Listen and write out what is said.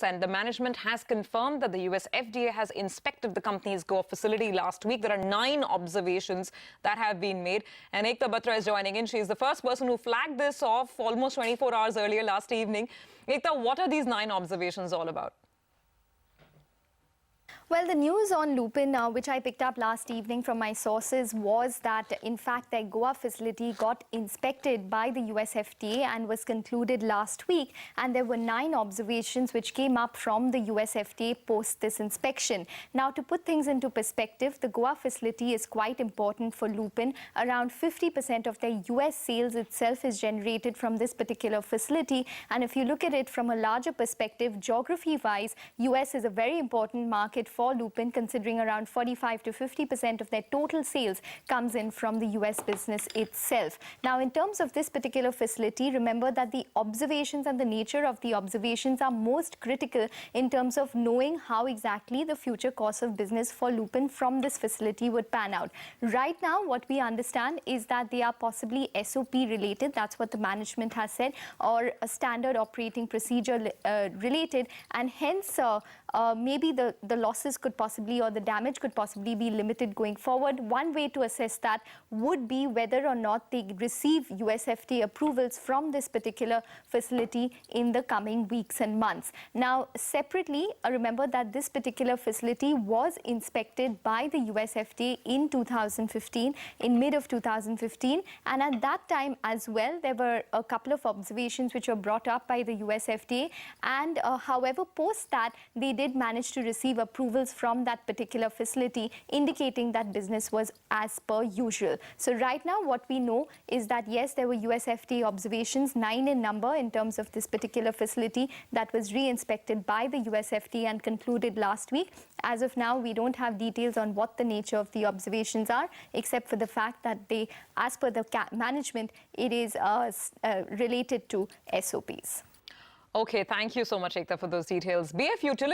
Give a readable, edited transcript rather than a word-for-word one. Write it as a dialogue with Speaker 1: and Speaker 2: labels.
Speaker 1: And the management has confirmed that the US FDA has inspected the company's Goa facility last week. There are 9 observations that have been made. And Ekta Batra is joining in. She is the first person who flagged this off almost 24 hours earlier last evening. Ekta, what are these 9 observations all about?
Speaker 2: Well, the news on Lupin, which I picked up last evening from my sources, was that, in fact, their Goa facility got inspected by the US FDA and was concluded last week. And there were 9 observations which came up from the US FDA post this inspection. Now, to put things into perspective, the Goa facility is quite important for Lupin. Around 50% of their US sales itself is generated from this particular facility. And if you look at it from a larger perspective, geography-wise, US is a very important market for Lupin, considering around 45 to 50% of their total sales comes in from the US business itself. Now, in terms of this particular facility, remember that the observations and the nature of the observations are most critical in terms of knowing how exactly the future course of business for Lupin from this facility would pan out. Right now, what we understand is that they are possibly SOP related, that's what the management has said, or a standard operating procedure related, and hence maybe the losses could possibly, or the damage could possibly be limited going forward. One way to assess that would be whether or not they receive US FDA approvals from this particular facility in the coming weeks and months. Now, separately, remember that this particular facility was inspected by the US FDA in 2015, in mid of 2015, and at that time as well, there were a couple of observations which were brought up by the US FDA, and however, post that, they did manage to receive approvals from that particular facility, indicating that business was as per usual. So right now, what we know is that, yes, there were US FDA observations, 9 in number in terms of this particular facility that was re-inspected by the US FDA and concluded last week. As of now, we don't have details on what the nature of the observations are, except for the fact that they, as per the management, it is related to SOPs.
Speaker 1: Okay, thank you so much, Ekta, for those details. BF Utility